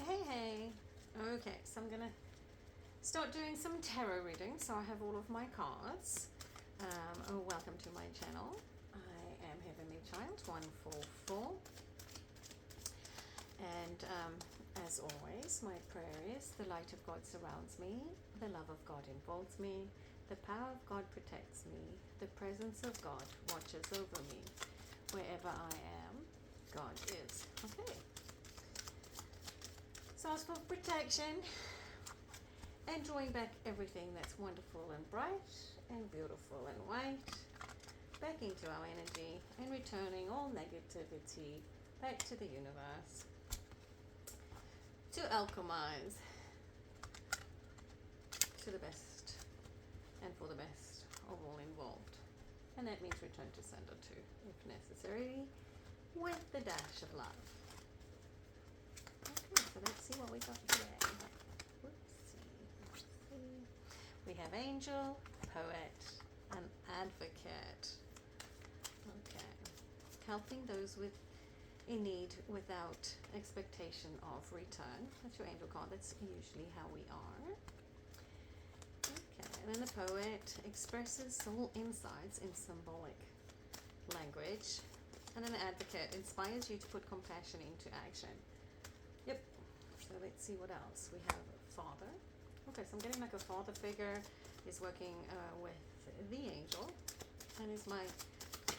Hey. Okay, so I'm gonna start doing some tarot reading. So I have all of my cards. Welcome to my channel. I am Heavenly Child 144. And as always, my prayer is the light of God surrounds me, the love of God enfolds me, the power of God protects me, the presence of God watches over me. Wherever I am, God is. Okay. So ask for protection and drawing back everything that's wonderful and bright and beautiful and white back into our energy and returning all negativity back to the universe to alchemize to the best and for the best of all involved. And that means return to sender too, if necessary, with the dash of love. Okay, so let's see what we got today. Whoopsie. We have angel, poet, and advocate. Okay. Helping those in need without expectation of return. That's your angel card. That's usually how we are. Okay, and then the poet expresses soul insights in symbolic language. And then the advocate inspires you to put compassion into action. Yep. So let's see what else. We have a father. Okay, so I'm getting like a father figure is working with the angel and is my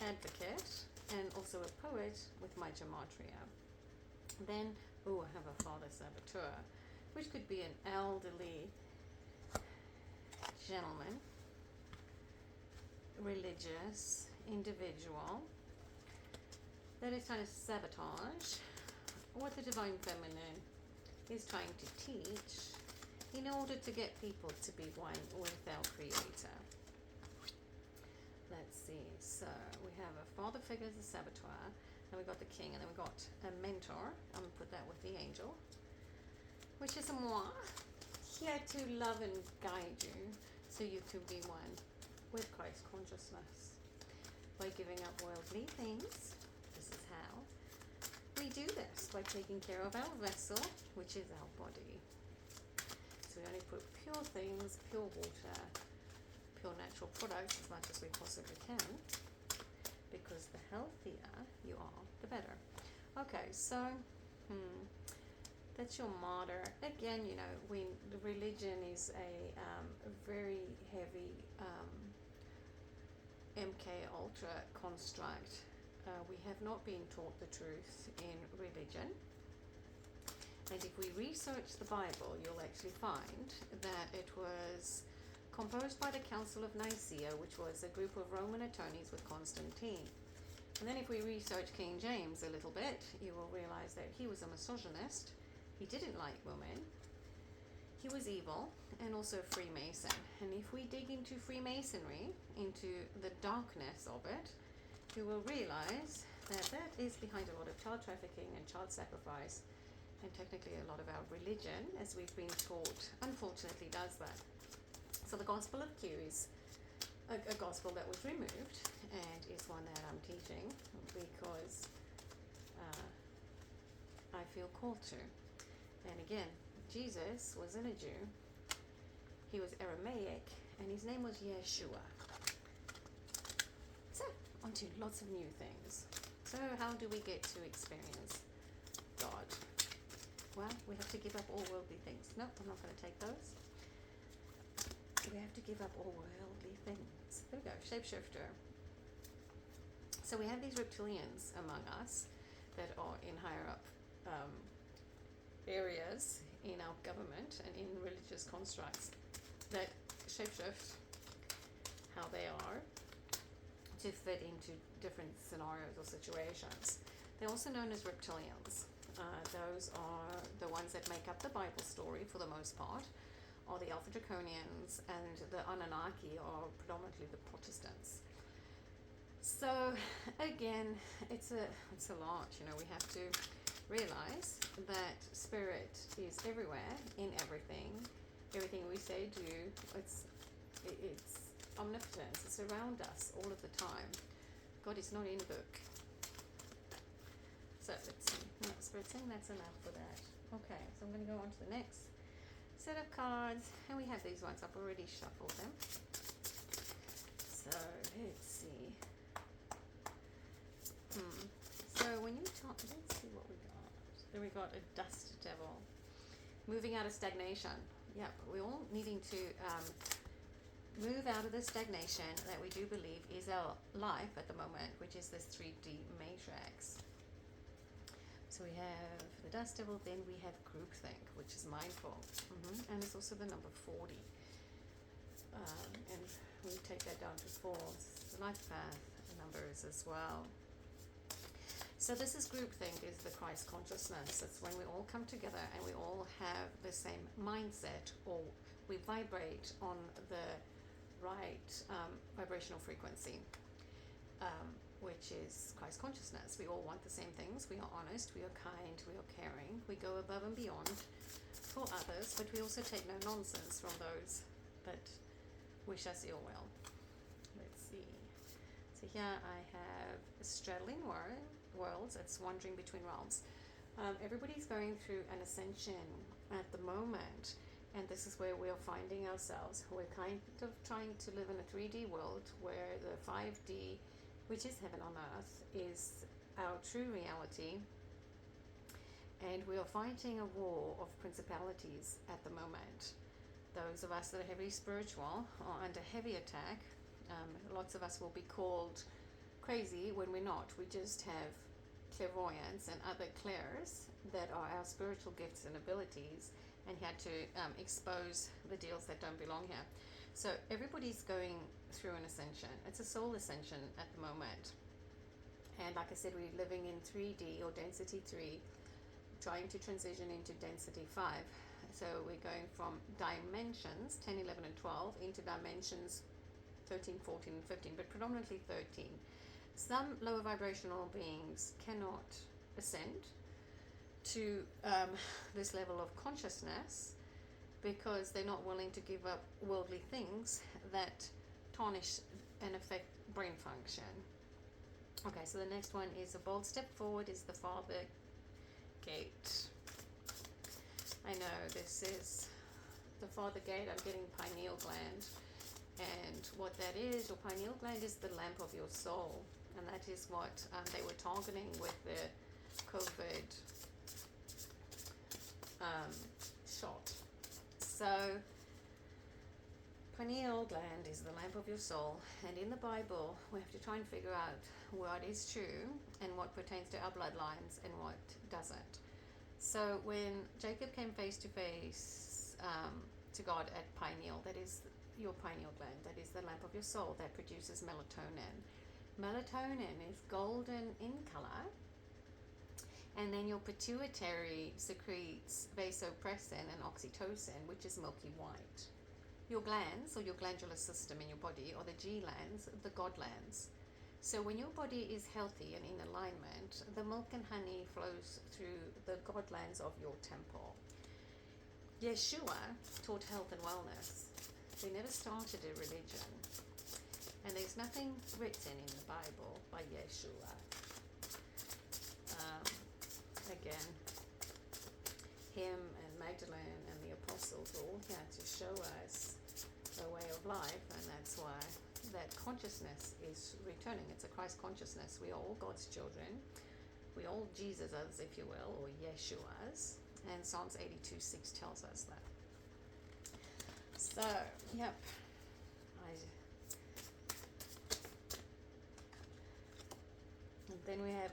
advocate, and also a poet with my gematria. Then, I have a father saboteur, which could be an elderly gentleman, religious individual that is trying to sabotage what the divine feminine is trying to teach in order to get people to be one with our creator. Let's see. So we have a father figure as a saboteur, then we got the king, and then we got a mentor. I'm going to put that with the angel, which is moi, here to love and guide you so you can be one with Christ consciousness. By giving up worldly things, this is how we do this, by taking care of our vessel, which is our body. So we only put pure things, pure water, pure natural products as much as we possibly can, because the healthier you are, the better. Okay, so that's your martyr. Again, you know, the religion is a very heavy MK Ultra construct. We have not been taught the truth in religion. And if we research the Bible, you'll actually find that it was composed by the Council of Nicaea, which was a group of Roman attorneys with Constantine. And then if we research King James a little bit, you will realize that he was a misogynist. He didn't like women. He was evil and also a Freemason. And if we dig into Freemasonry, into the darkness of it, you will realize that that is behind a lot of child trafficking and child sacrifice, and technically a lot of our religion, as we've been taught, unfortunately does that. So the Gospel of Q is a gospel that was removed, and is one that I'm teaching because I feel called to. And again, Jesus wasn't a Jew. He was Aramaic, and his name was Yeshua. So, onto lots of new things. So how do we get to experience God? Well, we have to give up all worldly things. No, I'm not going to take those. We have to give up all worldly things. There we go, shapeshifter. So we have these reptilians among us that are in higher up areas in our government and in religious constructs that shapeshift how they are to fit into different scenarios or situations. They're also known as reptilians. Those are the ones that make up the Bible story for the most part, or the Alpha Draconians, and the Anunnaki are predominantly the Protestants. So again, it's a lot. You know, we have to realize that spirit is everywhere, in everything. Everything we say, do, it's omnipotence. It's around us all of the time. God is not in a book. So let's see. No, Spirit saying that's enough for that. Okay, so I'm going to go on to the next set of cards, and we have these ones. I've already shuffled them. So let's see. So when you talk, let's see what we got. So we got a dust devil, moving out of stagnation. Yep, we're all needing to move out of the stagnation that we do believe is our life at the moment, which is this 3D matrix. So we have the dust devil, then we have groupthink, which is mindful, and it's also the number 40. And we take that down to 4. The life path numbers as well. So this is groupthink, is the Christ consciousness. It's when we all come together and we all have the same mindset, or we vibrate on the right vibrational frequency, which is Christ consciousness. We all want the same things. We are honest, we are kind, we are caring, we go above and beyond for others, but we also take no nonsense from those that wish us ill will. Let's see. So here I have straddling worlds. It's wandering between realms. Everybody's going through an ascension at the moment, and this is where we are finding ourselves. We're kind of trying to live in a 3D world where the 5D, which is heaven on earth, is our true reality, and we are fighting a war of principalities at the moment. Those of us that are heavily spiritual are under heavy attack. Lots of us will be called crazy when we're not. We just have clairvoyance and other clairs that are our spiritual gifts and abilities, and had to expose the deals that don't belong here. So everybody's going through an ascension. It's a soul ascension at the moment. And like I said, we're living in 3D or density 3, trying to transition into density 5. So we're going from dimensions 10, 11, and 12 into dimensions 13, 14, and 15, but predominantly 13. Some lower vibrational beings cannot ascend to this level of consciousness because they're not willing to give up worldly things that tarnish and affect brain function. Okay, so the next one is a bold step forward, is the Father Gate. I know this is the Father Gate. I'm getting pineal gland, and what that is, your pineal gland is the lamp of your soul, and that is what they were targeting with the COVID shot. So pineal gland is the lamp of your soul, and in the Bible we have to try and figure out what is true and what pertains to our bloodlines and what doesn't. So when Jacob came face to face to God at pineal, that is your pineal gland, that is the lamp of your soul that produces melatonin. Melatonin is golden in color, and then your pituitary secretes vasopressin and oxytocin, which is milky white. Your glands, or your glandular system in your body, are the G-lands, the God lands. So when your body is healthy and in alignment, the milk and honey flows through the God lands of your temple. Yeshua taught health and wellness. They never started a religion. And there's nothing written in the Bible by Yeshua. Again, him and Magdalene and the apostles were all here to show us a way of life, and that's why that consciousness is returning. It's a Christ consciousness. We are all God's children. We are all Jesuses, if you will, or Yeshuas. And Psalms 82:6 tells us that. So, yep. And then we have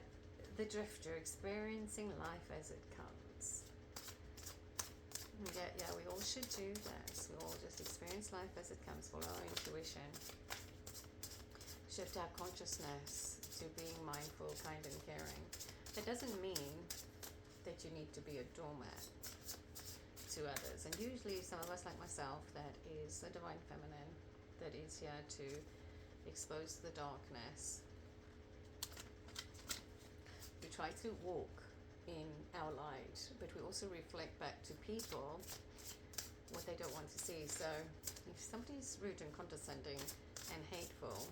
the drifter, experiencing life as it comes. Yeah, we all should do that. We all just experience life as it comes, follow our intuition. Shift our consciousness to being mindful, kind, and caring. That doesn't mean that you need to be a doormat to others. And usually some of us, like myself, that is the divine feminine that is here to expose the darkness. We try to walk in our light, but we also reflect back to people what they don't want to see. So if somebody's rude and condescending and hateful,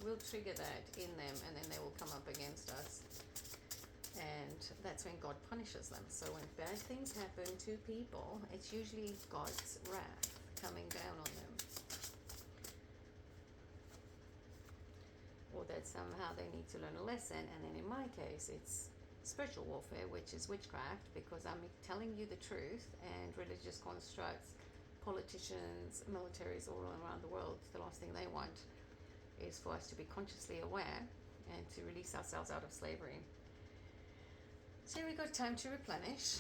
we'll trigger that in them, and then they will come up against us. And that's when God punishes them. So when bad things happen to people, it's usually God's wrath coming down on them. Or that somehow they need to learn a lesson. And then in my case, it's spiritual warfare, which is witchcraft, because I'm telling you the truth, and religious constructs, politicians, militaries all around the world, the last thing they want is for us to be consciously aware and to release ourselves out of slavery. So we got time to replenish.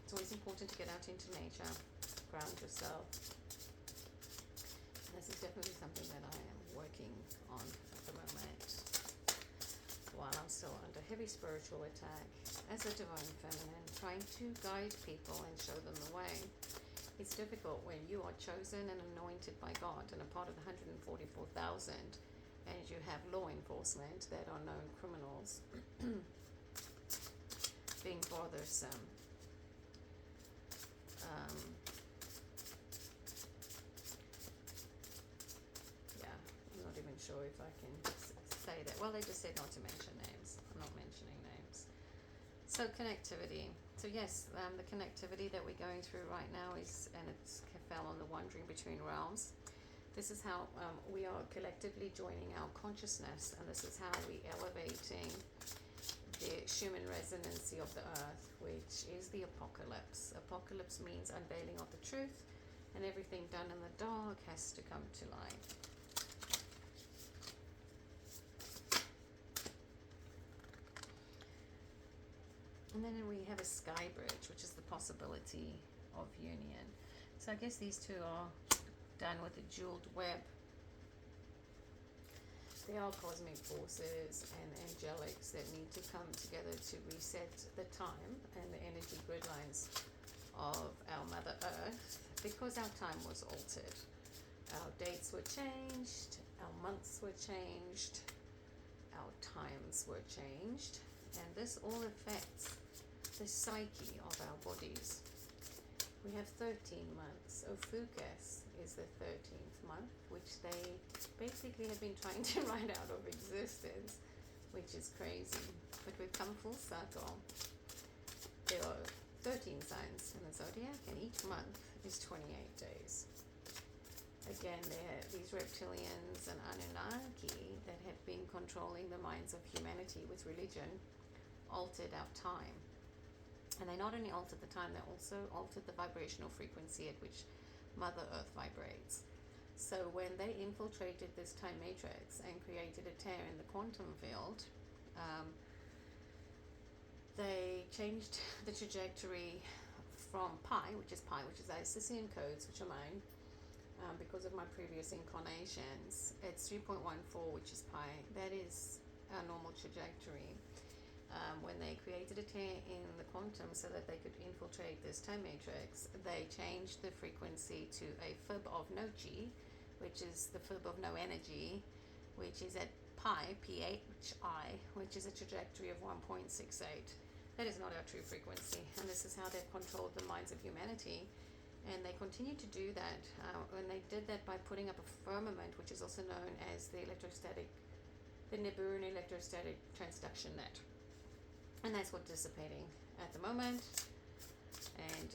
It's always important to get out into nature, ground yourself. This is definitely something that I am working on at the moment, while I'm still under heavy spiritual attack as a divine feminine, trying to guide people and show them the way. It's difficult when you are chosen and anointed by God and a part of the 144,000, and you have law enforcement that are known criminals being bothersome. I'm not even sure if I can say that. Well, they just said not to mention names. I'm not mentioning names. So connectivity. So yes, the connectivity that we're going through right now is, and it's fell on the wandering between realms. This is how we are collectively joining our consciousness, and this is how we're elevating the Schumann resonancy of the earth, which is the apocalypse. Apocalypse means unveiling of the truth, and everything done in the dark has to come to light. And then we have a sky bridge, which is the possibility of union. So I guess these two are done with a jeweled web. They are cosmic forces and angelics that need to come together to reset the time and the energy grid lines of our Mother Earth, because our time was altered. Our dates were changed, our months were changed, our times were changed, and this all affects the psyche of our bodies. We have 13 months. Ophiuchus is the 13th month, which they basically have been trying to write out of existence, which is crazy. But we've come full circle. There are 13 signs in the zodiac, and each month is 28 days. Again, there are these reptilians and Anunnaki that have been controlling the minds of humanity with religion, altered our time. And they not only altered the time, they also altered the vibrational frequency at which Mother Earth vibrates. So when they infiltrated this time matrix and created a tear in the quantum field, they changed the trajectory from pi, which is Isis codes, which are mine, because of my previous incarnations. It's 3.14, which is pi. That is our normal trajectory. When they created a tear in the quantum so that they could infiltrate this time matrix, they changed the frequency to a fib of no G, which is the fib of no energy, which is at pi, P-H-I, which is a trajectory of 1.68. That is not our true frequency, and this is how they've controlled the minds of humanity. And they continue to do that. And they did that by putting up a firmament, which is also known as the Nibiru electrostatic transduction net. And that's what's dissipating at the moment. And,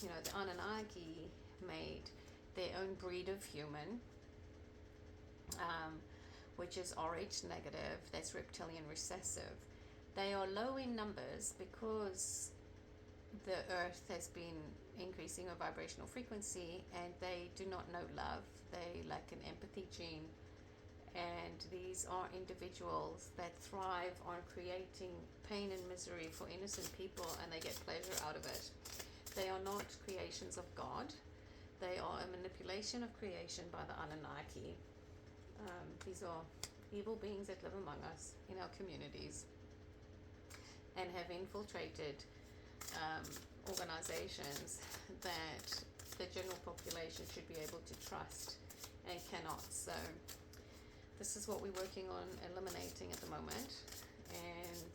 the Anunnaki made their own breed of human, which is RH negative, that's reptilian recessive. They are low in numbers because the earth has been increasing her vibrational frequency, and they do not know love. They lack an empathy gene. And these are individuals that thrive on creating pain and misery for innocent people, and they get pleasure out of it. They are not creations of God. They are a manipulation of creation by the Anunnaki. These are evil beings that live among us in our communities and have infiltrated organizations that the general population should be able to trust and cannot. So this is what we're working on eliminating at the moment, and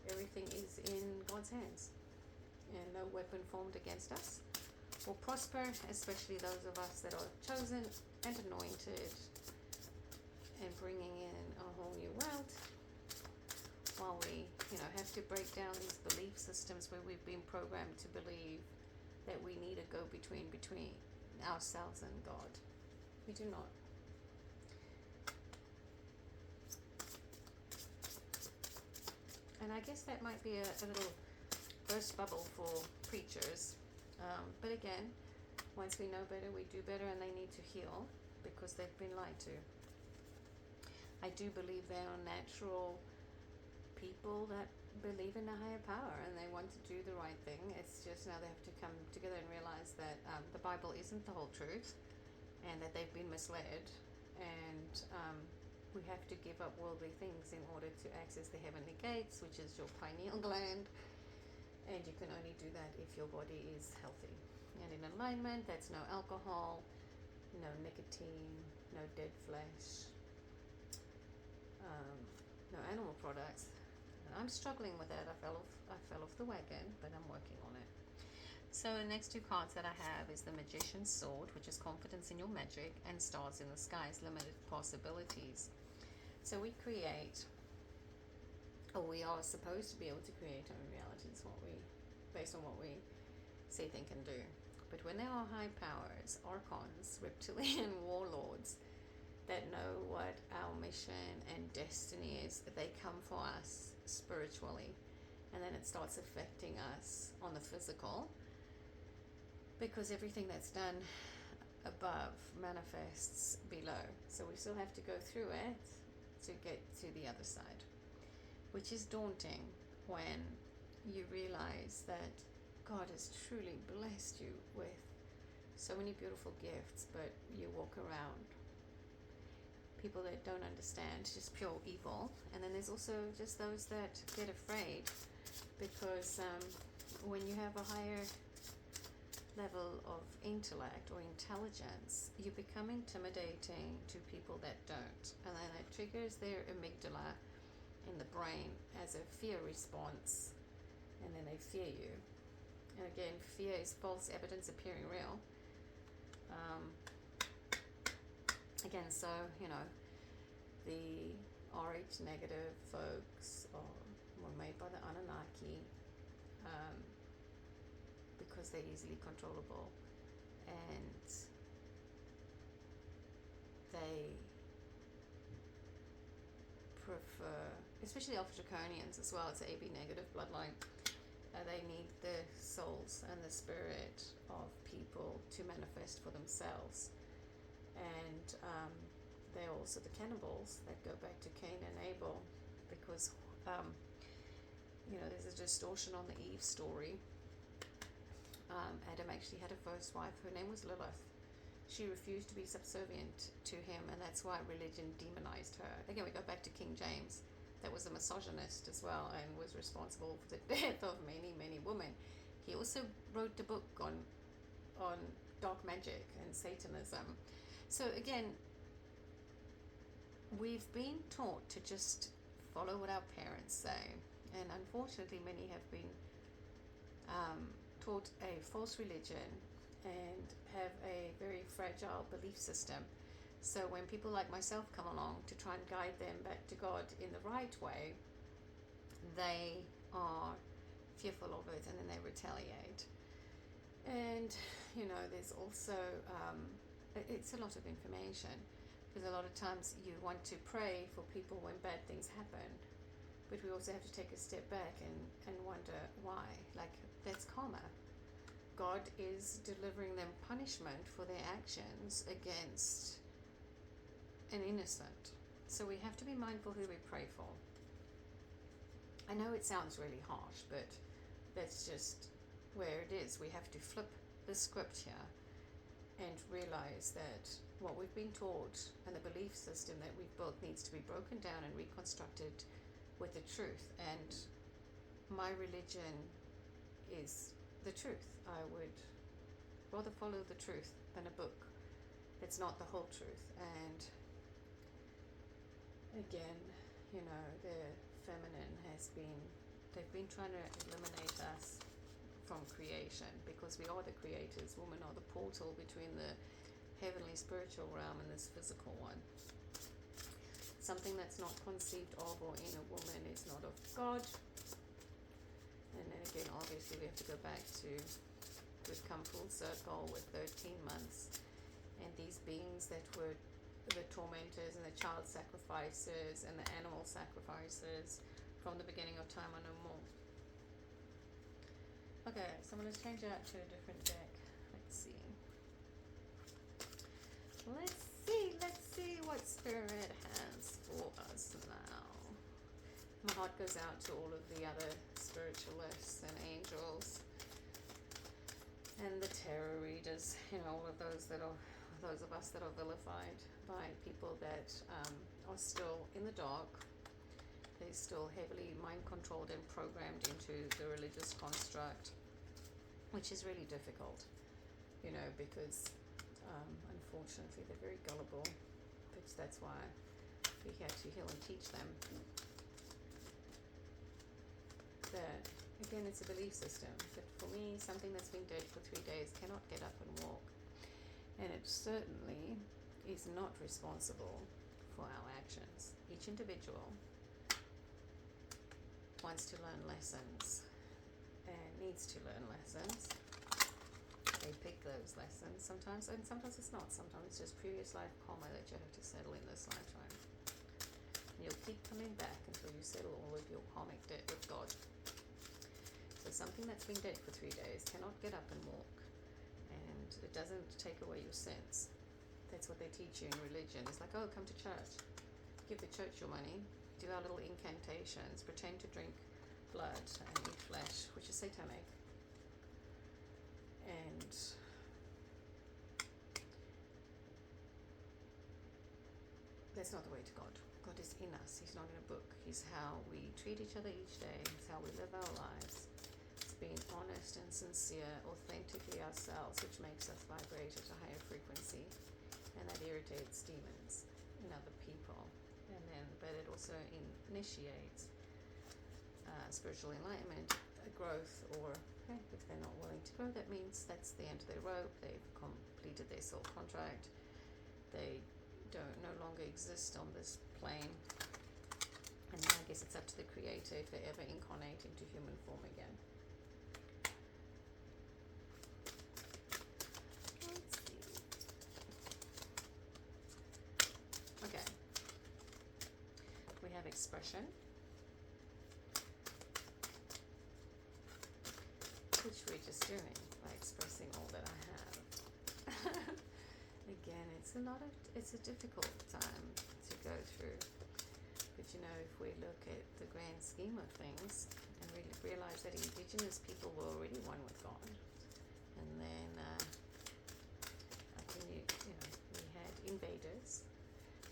everything is in God's hands, and no weapon formed against us will prosper, especially those of us that are chosen and anointed and bringing in a whole new world while we have to break down these belief systems where we've been programmed to believe that we need a go-between between ourselves and God. We do not. And I guess that might be a little burst bubble for preachers. But again, once we know better, we do better, and they need to heal because they've been lied to. I do believe they are natural people that believe in a higher power and they want to do the right thing. It's just now they have to come together and realize that the Bible isn't the whole truth and that they've been misled, and we have to give up worldly things in order to access the heavenly gates, which is your pineal gland, and you can only do that if your body is healthy and in alignment. That's no alcohol, no nicotine, no dead flesh, no animal products. And I'm struggling with that. I fell off the wagon, but I'm working on it. So the next two cards that I have is the Magician's Sword, which is confidence in your magic, and Stars in the Skies, limited possibilities. So we create, or we are supposed to be able to create our own realities, based on what we say, think, and do. But when there are high powers, archons, reptilian warlords that know what our mission and destiny is, they come for us spiritually, and then it starts affecting us on the physical, because everything that's done above manifests below. So we still have to go through it to get to the other side, which is daunting when you realize that God has truly blessed you with so many beautiful gifts, but you walk around people that don't understand, just pure evil. And then there's also just those that get afraid because when you have a higher level of intellect or intelligence, you become intimidating to people that don't, and then it triggers their amygdala in the brain as a fear response, and then they fear you. And again, fear is false evidence appearing real. Again, so the RH negative folks were made by the Anunnaki because they're easily controllable, and they prefer, especially Alpha Draconians as well, it's an AB negative bloodline. They need the souls and the spirit of people to manifest for themselves. And they're also the cannibals that go back to Cain and Abel, because there's a distortion on the Eve story. Adam actually had a first wife. Her name was Lilith. She refused to be subservient to him, and that's why religion demonized her. Again, we go back to King James, that was a misogynist as well and was responsible for the death of many, many women. He also wrote the book on dark magic and Satanism. So again, we've been taught to just follow what our parents say, and unfortunately many have been taught a false religion and have a very fragile belief system. So when people like myself come along to try and guide them back to God in the right way, they are fearful of it, and then they retaliate. And there's also it's a lot of information, because a lot of times you want to pray for people when bad things happen, but we also have to take a step back and wonder why. Like, that's karma. God is delivering them punishment for their actions against an innocent. So we have to be mindful who we pray for. I know it sounds really harsh, but that's just where it is. We have to flip the script here and realize that what we've been taught and the belief system that we've built needs to be broken down and reconstructed with the truth. And my religion is the truth. I would rather follow the truth than a book that's not the whole truth. And again, the feminine they've been trying to eliminate us from creation, because we are the creators. Women are the portal between the heavenly spiritual realm and this physical one. Something that's not conceived of or in a woman is not of God, And then again, obviously, we have to go back to, we've come full circle with 13 months. And these beings that were the tormentors and the child sacrificers and the animal sacrificers from the beginning of time are no more. Okay, so I'm going to change it out to a different deck. Let's see. Let's see what Spirit has for us now. My heart goes out to all of the other spiritualists and angels and the tarot readers, all of those those of us that are vilified by people that are still in the dark. They're still heavily mind controlled and programmed into the religious construct, which is really difficult, because unfortunately they're very gullible, but that's why we have to heal and teach them that, again, it's a belief system. But for me, something that's been dead for 3 days cannot get up and walk, and it certainly is not responsible for our actions. Each individual wants to learn lessons and needs to learn lessons. They pick those lessons sometimes, and sometimes it's not. Sometimes it's just previous life karma that you have to settle in this lifetime. And you'll keep coming back until you settle all of your karmic debt with God. So something that's been dead for 3 days cannot get up and walk, and it doesn't take away your sins. That's what they teach you in religion. It's like, oh, come to church, give the church your money, do our little incantations, pretend to drink blood and eat flesh, which is satanic. And that's not the way to God. God is in us. He's not in a book. He's how we treat each other each day. It's how we live our lives. It's being honest and sincere, authentically ourselves, which makes us vibrate at a higher frequency. And that irritates demons in other people. But it also initiates spiritual enlightenment, growth, or if they're not willing to grow, that means that's the end of their rope. They've completed their soul contract. They don't no longer exist on this plane. And then I guess it's up to the Creator if they ever incarnate into human form again. Let's see. Okay. We have expression, which we're just doing by expressing all that I have. Again, it's a difficult time to go through, but if we look at the grand scheme of things and really realize that indigenous people were already one with God, and then we had invaders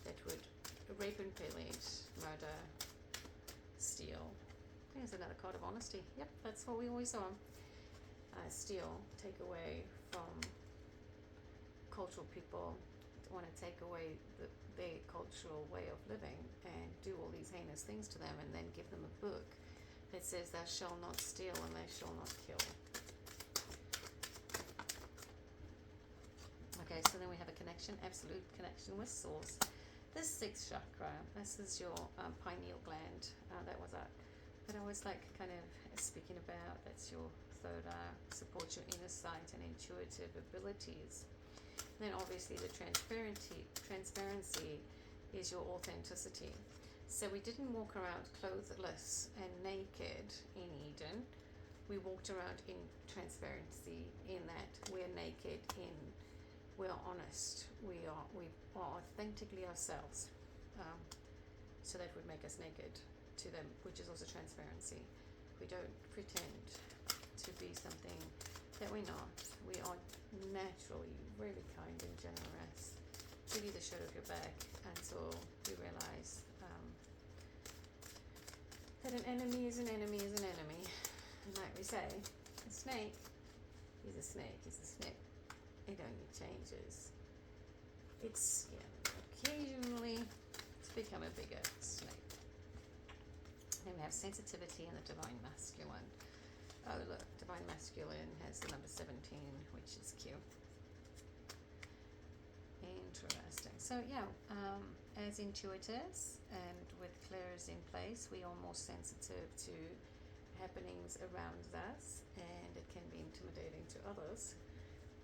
that would rape and pillage, murder, steal. There's another card of honesty. Yep, that's what we always saw. Steal, take away from cultural people, want to take away their cultural way of living and do all these heinous things to them, and then give them a book that says thou shalt not steal and thou shalt not kill. Okay, so then we have a connection, absolute connection with source. This 6th chakra, this is your pineal gland. That was that I was kind of speaking about. That's your 3rd eye, supports your inner sight and intuitive abilities. And then obviously the transparency is your authenticity. So we didn't walk around clothless and naked in Eden. We walked around in transparency, in that we're naked, we're honest, we are authentically ourselves. So that would make us naked to them, which is also transparency. We don't pretend to be something that we're not. We are naturally really kind and generous. Give you the shirt off your back until you realize that an enemy is an enemy is an enemy. And like we say, a snake is a snake is a snake. It only changes its skin occasionally to become a bigger snake. Then we have sensitivity in the divine masculine. Oh look, divine masculine has the number 17, which is cute. Interesting. So yeah, as intuitors and with clairs in place, we are more sensitive to happenings around us, and it can be intimidating to others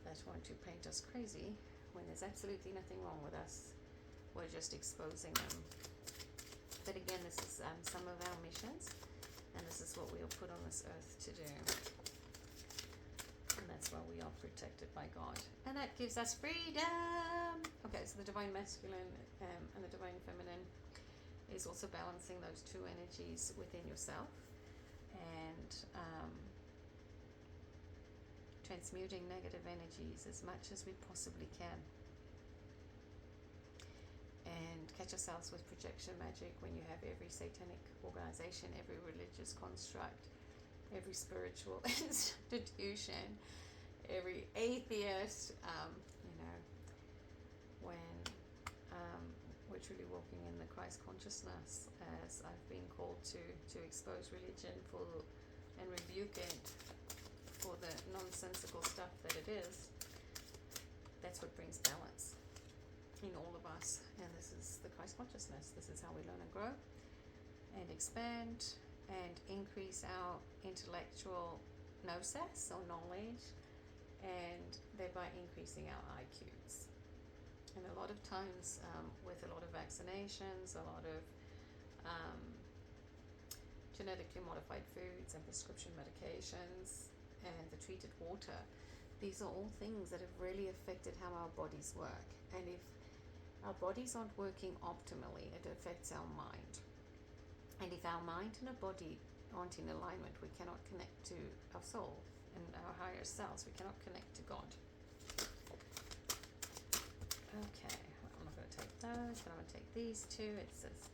that want to paint us crazy when there's absolutely nothing wrong with us. We're just exposing them. But again, this is some of our missions, and this is what we are put on this earth to do. And that's why we are protected by God. And that gives us freedom. Okay, so the divine masculine and the divine feminine is also balancing those two energies within yourself, and transmuting negative energies as much as we possibly can. And catch yourselves with projection magic when you have every satanic organization, every religious construct, every spiritual institution, every atheist, when we're truly walking in the Christ consciousness, as I've been called to expose religion and rebuke it for the nonsensical stuff that it is. That's what brings balance in all of us, and this is the Christ consciousness. This is how we learn and grow and expand and increase our intellectual gnosis or knowledge, and thereby increasing our IQs. And a lot of times with a lot of vaccinations, a lot of genetically modified foods and prescription medications and the treated water, these are all things that have really affected how our bodies work. And if our bodies aren't working optimally, it affects our mind. And if our mind and our body aren't in alignment, we cannot connect to our soul and our higher selves. We cannot connect to God. Okay, I'm not going to take those, but I'm going to take these two. It says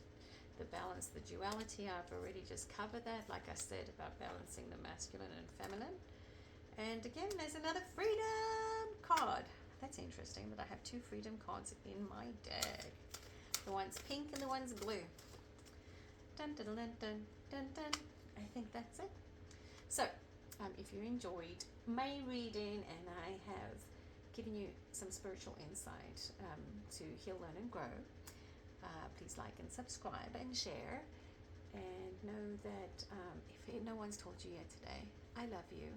the balance, the duality. I've already just covered that, like I said, about balancing the masculine and feminine. And again, there's another freedom card. That's interesting that I have two freedom cards in my deck. The one's pink and the one's blue. Dun dun dun dun dun dun. I think that's it. So, if you enjoyed my reading and I have given you some spiritual insight to heal, learn, and grow, please like and subscribe and share. And know that if no one's told you yet today, I love you.